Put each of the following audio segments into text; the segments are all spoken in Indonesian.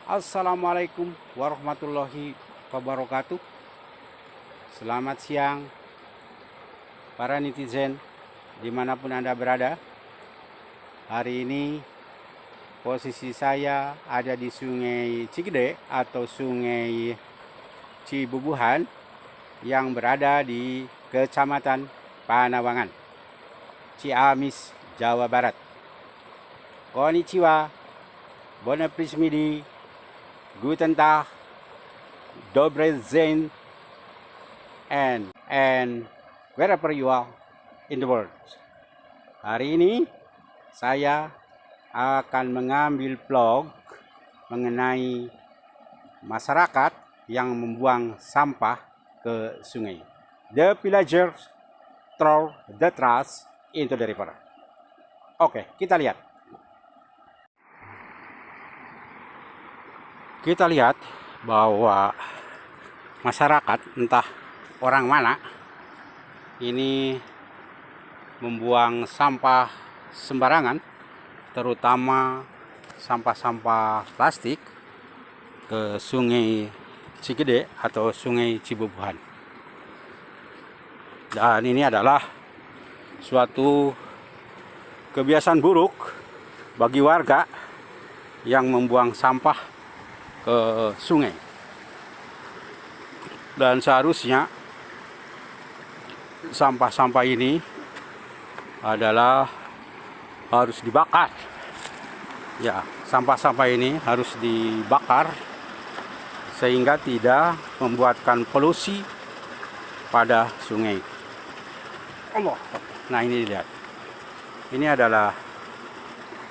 Assalamualaikum warahmatullahi wabarakatuh. Selamat siang para netizen dimanapun Anda berada. Hari ini posisi saya ada di Sungai Cikede atau Sungai Cibubuhan yang berada di Kecamatan Panawangan, Ciamis, Jawa Barat. Konnichiwa, bon après-midi, guten Tag, dobre zen, and wherever you are in the world. Hari ini saya akan mengambil vlog mengenai masyarakat yang membuang sampah ke sungai. The villagers throw the trash into the river. Oke, kita lihat. Kita lihat bahwa masyarakat, entah orang mana, ini membuang sampah sembarangan, terutama sampah-sampah plastik ke Sungai Cikede atau Sungai Cibubuhan. Dan ini adalah suatu kebiasaan buruk bagi warga yang membuang sampah ke sungai. Dan seharusnya sampah-sampah ini adalah harus dibakar. Ya, sampah-sampah ini harus dibakar sehingga tidak membuatkan polusi pada sungai. Allah. Nah, ini dilihat.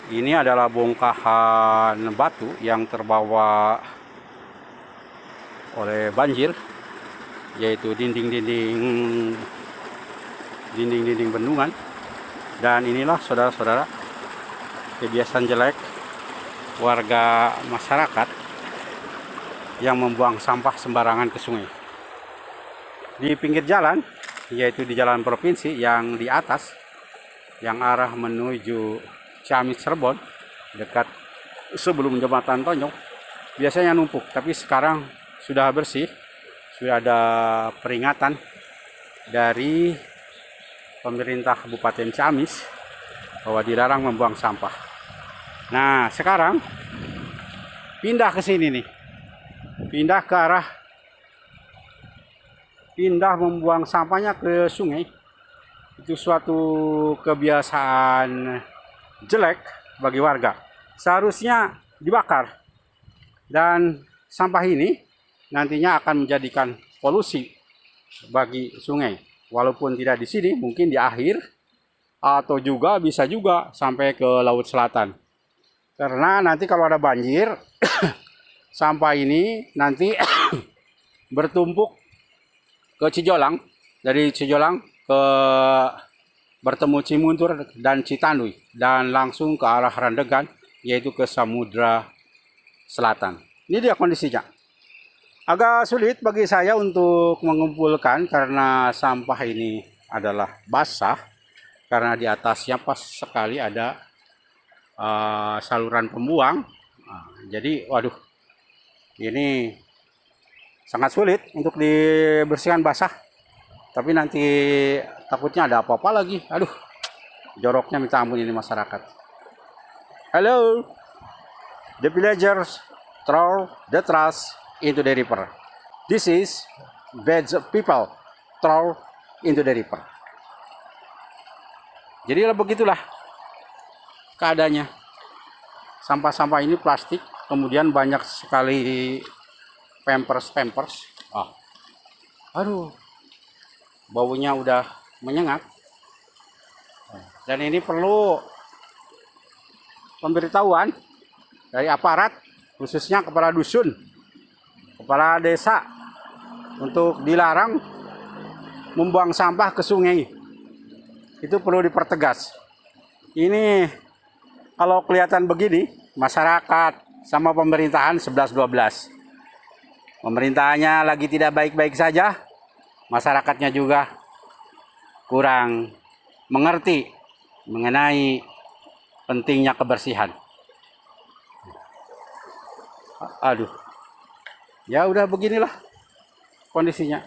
Ini adalah bongkahan batu yang terbawa oleh banjir, yaitu dinding-dinding bendungan. Dan inilah saudara-saudara kebiasaan jelek warga masyarakat yang membuang sampah sembarangan ke sungai. Di pinggir jalan, yaitu di jalan provinsi yang di atas, yang arah menuju Ciamis Cirebon, dekat sebelum jembatan Tonyok, biasanya numpuk, tapi sekarang sudah bersih. Sudah ada peringatan dari pemerintah Kabupaten Ciamis bahwa dilarang membuang sampah. Nah, sekarang pindah ke sini nih. Pindah membuang sampahnya ke sungai. Itu suatu kebiasaan jelek bagi warga. Seharusnya dibakar. Dan sampah ini nantinya akan menjadikan polusi bagi sungai. Walaupun tidak di sini, mungkin di akhir, atau juga bisa juga sampai ke Laut Selatan. Karena nanti kalau ada banjir, sampah ini nanti bertumpuk ke Cijolang. Dari Cijolang ke bertemu Cimuntur dan Citanduy, dan langsung ke arah Randegan, yaitu ke Samudra Selatan. Ini dia kondisinya. Agak sulit bagi saya untuk mengumpulkan karena sampah ini adalah basah, karena di atasnya pas sekali ada saluran pembuang. Jadi waduh, ini sangat sulit untuk dibersihkan basah. Tapi nanti takutnya ada apa-apa lagi. Aduh, joroknya minta ampun ini masyarakat. Hello, the villagers throw the trash into the river. This is bad people throw into the river. Jadi begitulah keadaannya. Sampah-sampah ini plastik, kemudian banyak sekali pampers. Aduh, baunya udah menyengat. Dan ini perlu pemberitahuan dari aparat, khususnya kepala dusun, kepala desa, untuk dilarang membuang sampah ke sungai. Itu perlu dipertegas. Ini kalau kelihatan begini, masyarakat sama pemerintahan 11-12. Pemerintahannya lagi tidak baik-baik saja, masyarakatnya juga kurang mengerti mengenai pentingnya kebersihan. Aduh, ya udah beginilah kondisinya.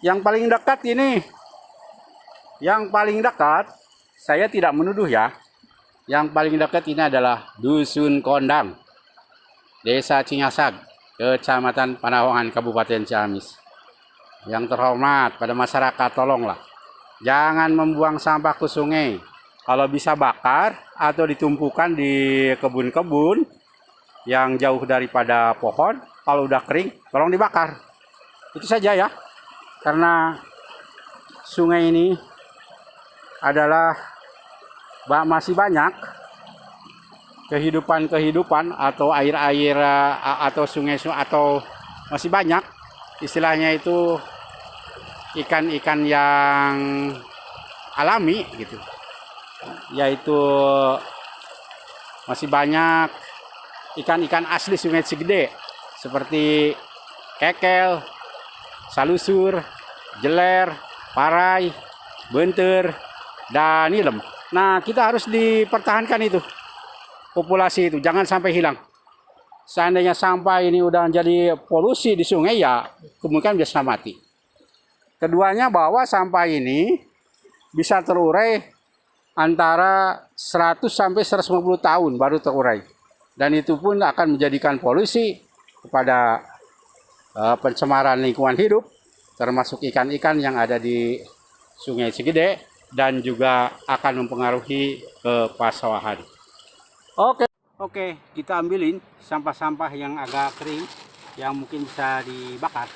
Yang paling dekat ini, yang paling dekat, saya tidak menuduh ya. Yang paling dekat ini adalah Dusun Kondang, Desa Cingasag, Kecamatan Panawangan, Kabupaten Ciamis. Yang terhormat pada masyarakat, tolonglah jangan membuang sampah ke sungai. Kalau bisa bakar atau ditumpukan di kebun-kebun yang jauh daripada pohon. Kalau udah kering, tolong dibakar. Itu saja ya. Karena sungai ini adalah masih banyak kehidupan atau air-air atau sungai atau masih banyak istilahnya itu ikan-ikan yang alami gitu, yaitu masih banyak ikan-ikan asli Sungai Cigede seperti kekel, salusur, jeler, parai, benter, dan nilem. Nah, kita harus dipertahankan itu, populasi itu jangan sampai hilang. Seandainya sampah ini udah jadi polusi di sungai, ya kemungkinan bisa mati. Keduanya bahwa sampah ini bisa terurai antara 100 sampai 150 tahun baru terurai. Dan itu pun akan menjadikan polusi kepada pencemaran lingkungan hidup, termasuk ikan-ikan yang ada di Sungai Cigede, dan juga akan mempengaruhi ke pasawahan. Oke, kita ambilin sampah-sampah yang agak kering yang mungkin bisa dibakar.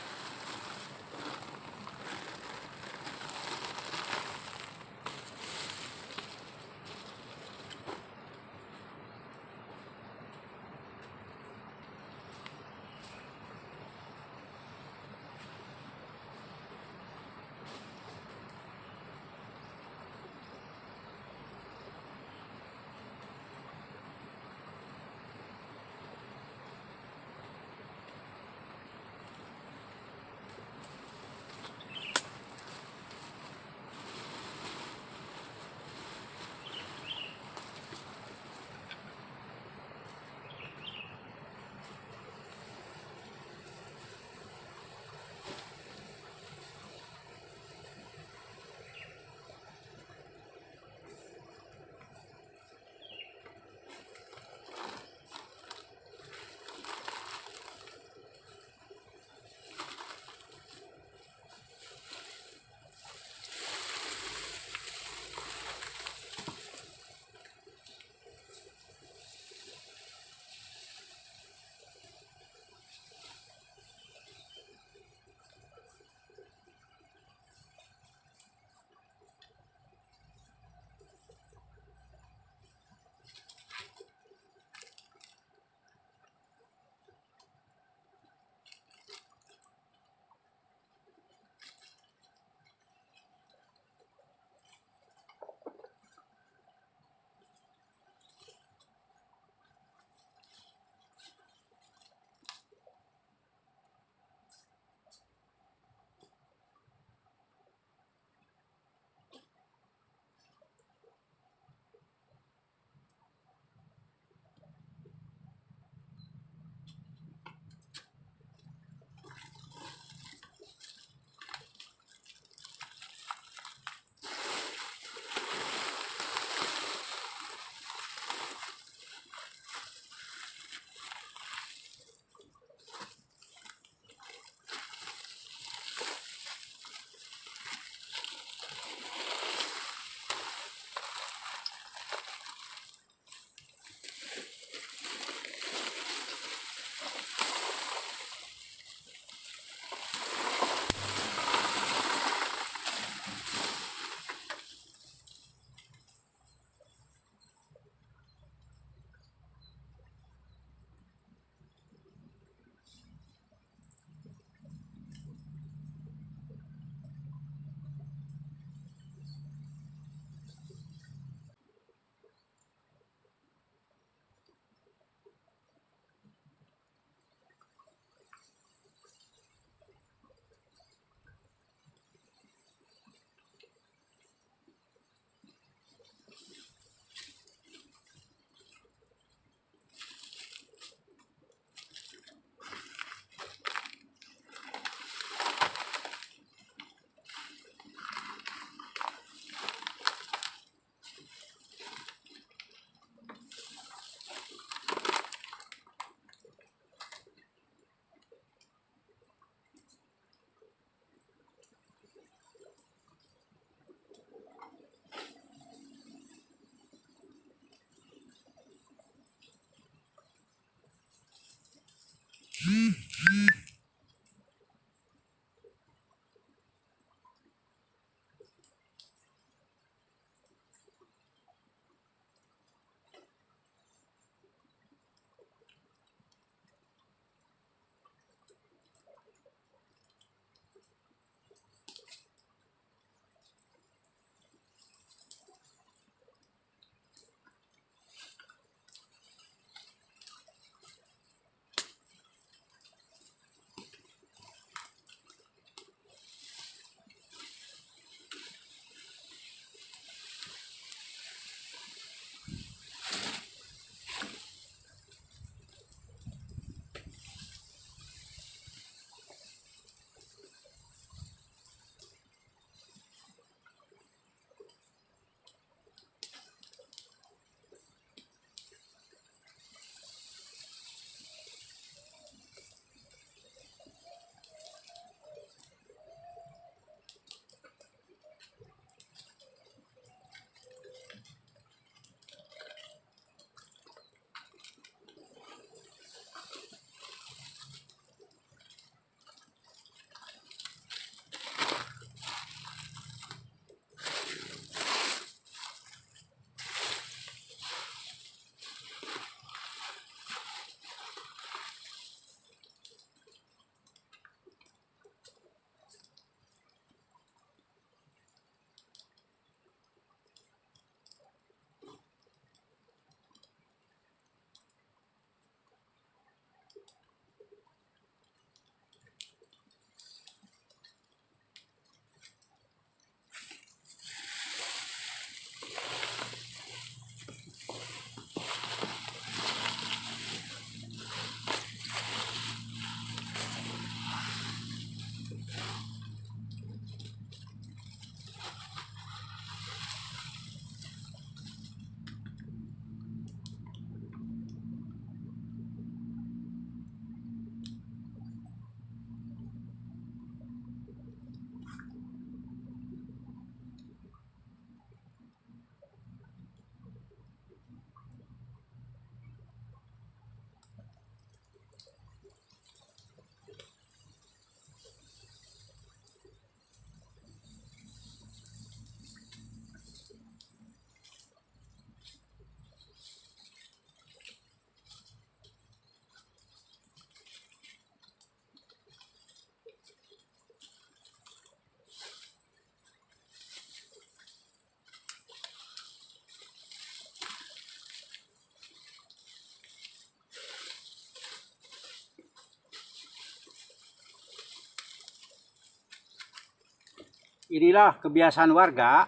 Inilah kebiasaan warga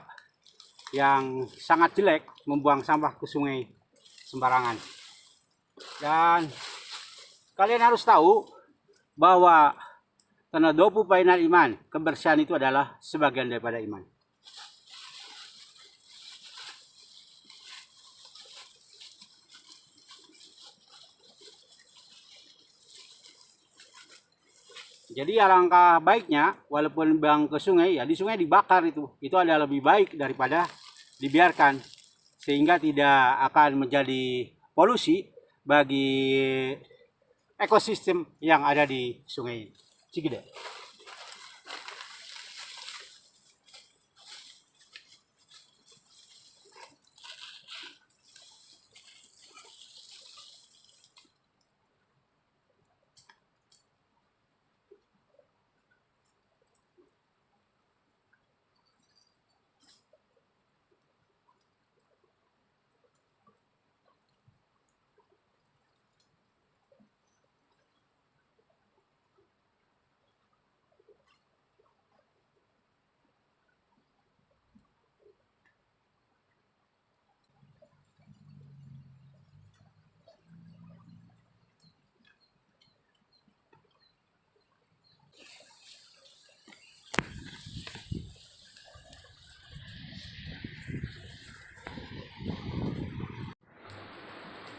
yang sangat jelek membuang sampah ke sungai sembarangan. Dan kalian harus tahu bahwa tanadopu painal iman, kebersihan itu adalah sebagian daripada iman. Jadi alangkah baiknya walaupun buang ke sungai, ya di sungai dibakar itu adalah lebih baik daripada dibiarkan, sehingga tidak akan menjadi polusi bagi ekosistem yang ada di sungai Cikideh.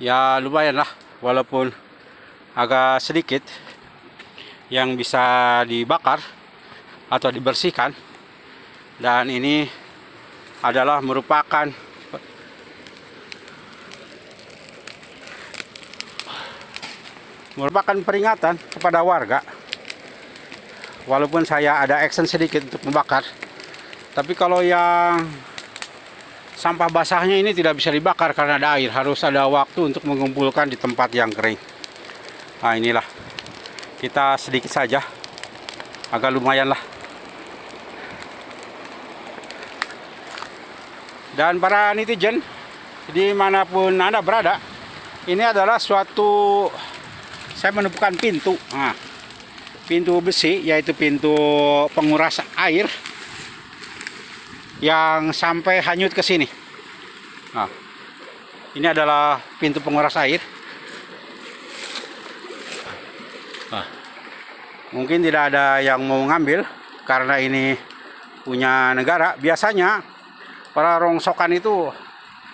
Ya lumayan lah, walaupun agak sedikit yang bisa dibakar atau dibersihkan. Dan ini adalah merupakan peringatan kepada warga. Walaupun saya ada action sedikit untuk membakar, tapi kalau yang sampah basahnya ini tidak bisa dibakar karena ada air, harus ada waktu untuk mengumpulkan di tempat yang kering. Nah inilah, kita sedikit saja, agak lumayan lah. Dan para netizen, dimanapun Anda berada, ini adalah suatu, saya menemukan pintu. Nah, pintu besi, yaitu pintu penguras air yang sampai hanyut ke sini. Nah, ini adalah pintu penguras air. Nah, mungkin tidak ada yang mau ngambil karena ini punya negara. Biasanya para rongsokan itu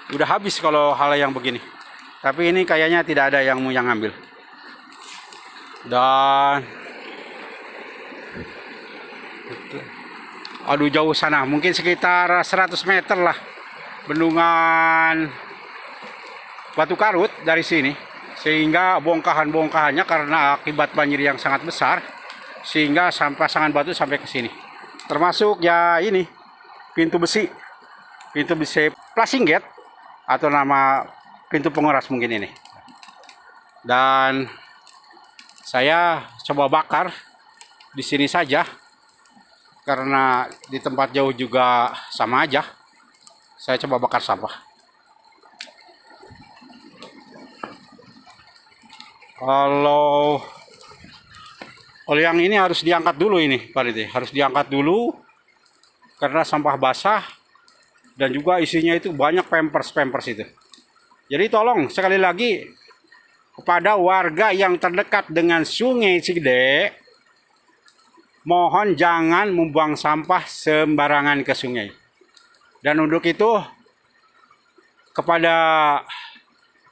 udah habis kalau hal yang begini. Tapi ini kayaknya tidak ada yang mau ngambil. Dan aduh, jauh sana, mungkin sekitar 100 meter lah bendungan Batu Karut dari sini, sehingga bongkahan-bongkahannya karena akibat banjir yang sangat besar, sehingga pasangan batu sampai ke sini. Termasuk ya ini pintu besi flashing gate atau nama pintu penguras mungkin ini. Dan saya coba bakar di sini saja, karena di tempat jauh juga sama aja. Saya coba bakar sampah. Kalau yang ini harus diangkat dulu ini, Pak Riti. Harus diangkat dulu karena sampah basah dan juga isinya itu banyak pampers itu. Jadi tolong sekali lagi kepada warga yang terdekat dengan Sungai Cikidek, mohon jangan membuang sampah sembarangan ke sungai. Dan untuk itu kepada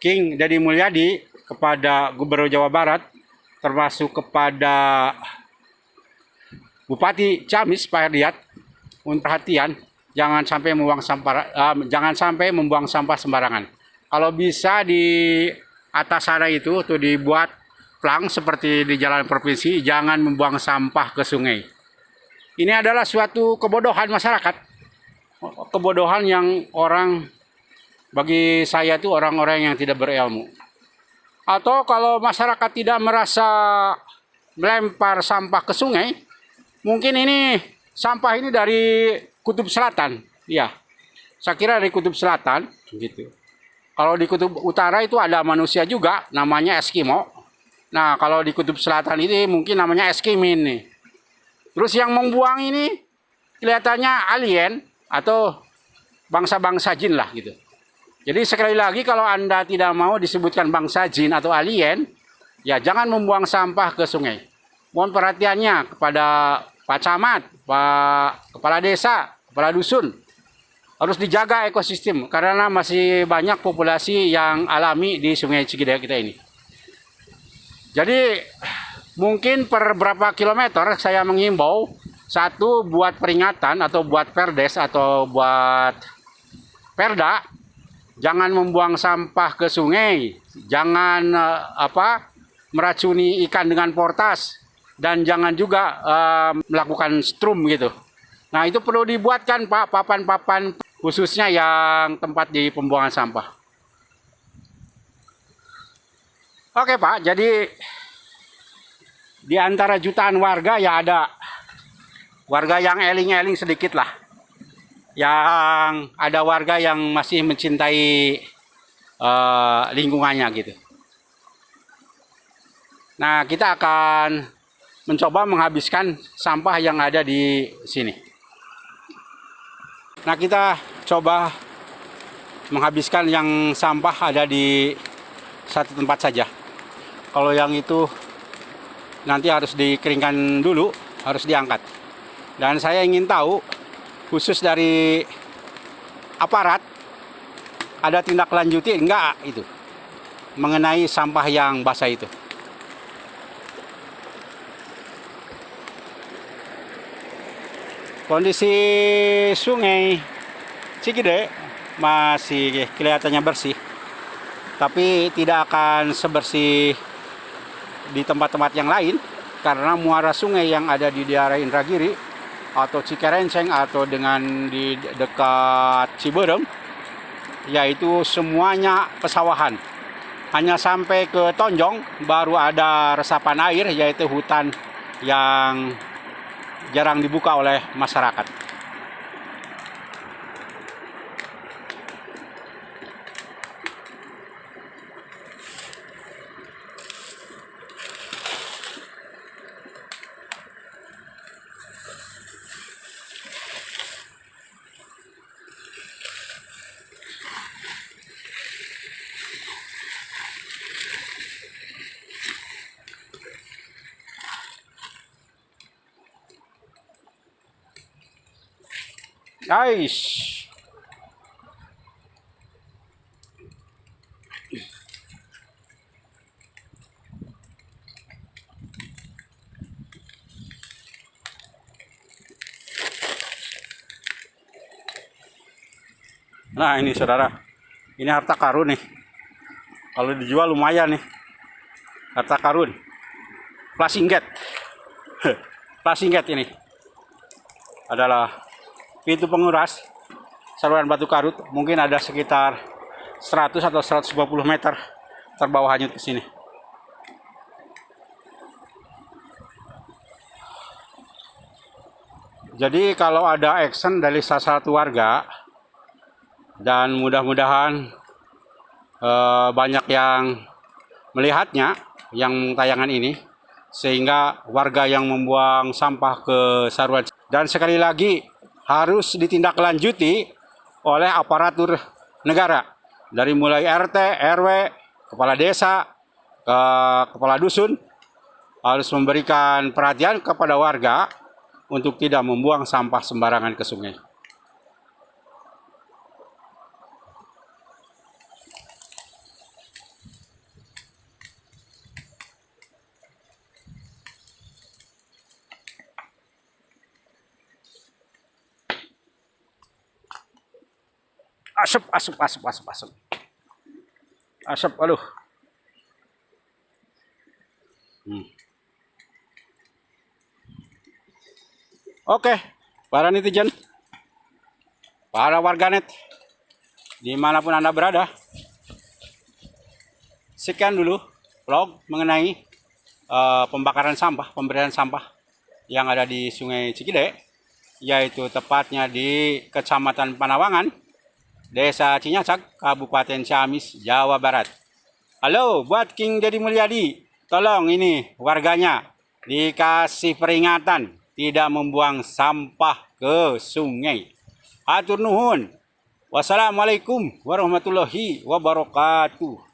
King Deddy Mulyadi, kepada Gubernur Jawa Barat, termasuk kepada Bupati Ciamis Pak Herdiat, untuk perhatian jangan sampai membuang sampah sembarangan. Kalau bisa di atas sana itu tuh dibuat plang seperti di jalan provinsi, jangan membuang sampah ke sungai. Ini adalah suatu kebodohan masyarakat. Kebodohan yang bagi saya itu orang-orang yang tidak berilmu. Atau kalau masyarakat tidak merasa melempar sampah ke sungai, mungkin ini sampah ini dari Kutub Selatan. Ya, saya kira dari Kutub Selatan gitu. Kalau di Kutub Utara itu ada manusia juga, namanya Eskimo. Nah, kalau di Kutub Selatan ini mungkin namanya Eskimin nih. Terus yang membuang ini kelihatannya alien atau bangsa-bangsa jin lah gitu. Jadi sekali lagi, kalau Anda tidak mau disebutkan bangsa jin atau alien, ya jangan membuang sampah ke sungai. Mohon perhatiannya kepada Pak Camat, Pak Kepala Desa, Kepala Dusun. Harus dijaga ekosistem karena masih banyak populasi yang alami di Sungai Cikidek kita ini. Jadi mungkin per berapa kilometer saya mengimbau, satu buat peringatan atau buat perdes atau buat perda, jangan membuang sampah ke sungai, jangan meracuni ikan dengan portas, dan jangan juga melakukan strum gitu. Nah itu perlu dibuatkan Pak, papan-papan khususnya yang tempat di pembuangan sampah. Oke Pak, jadi di antara jutaan warga ya ada warga yang eling-eling sedikit lah. Yang ada warga yang masih mencintai lingkungannya gitu. Nah, kita akan mencoba menghabiskan sampah yang ada di sini. Nah, kita coba menghabiskan yang sampah ada di satu tempat saja. Kalau yang itu nanti harus dikeringkan dulu, harus diangkat. Dan saya ingin tahu, khusus dari aparat, ada tindak lanjuti enggak itu mengenai sampah yang basah itu. Kondisi Sungai Cikidek masih kelihatannya bersih, tapi tidak akan sebersih di tempat-tempat yang lain, karena muara sungai yang ada di daerah Indragiri atau Cikerenceng atau dengan di dekat Ciberem, yaitu semuanya pesawahan. Hanya sampai ke Tonjong baru ada resapan air, yaitu hutan yang jarang dibuka oleh masyarakat. Guys, nah ini saudara, ini harta karun nih. Kalau dijual lumayan nih, harta karun. Flashing gate, flashing gate ini adalah pintu penguras saluran batu karut. Mungkin ada sekitar 100 atau 150 meter terbawah hanyut ke sini. Jadi kalau ada action dari salah satu warga, dan mudah-mudahan banyak yang melihatnya, yang tayangan ini, sehingga warga yang membuang sampah ke saluran, dan sekali lagi harus ditindaklanjuti oleh aparatur negara, dari mulai RT, RW, kepala desa, kepala dusun, harus memberikan perhatian kepada warga untuk tidak membuang sampah sembarangan ke sungai. Asap, asap, asap, asap, asap. Asap, aduh. Oke, para netizen, para warganet, dimanapun Anda berada, sekian dulu vlog mengenai pembakaran sampah, pemberian sampah yang ada di Sungai Cikideh, yaitu tepatnya di Kecamatan Panawangan, Desa Cinyacak, Kabupaten Ciamis, Jawa Barat. Halo, buat King Deddy Mulyadi, tolong ini warganya dikasih peringatan tidak membuang sampah ke sungai. Hatur nuhun. Wassalamualaikum warahmatullahi wabarakatuh.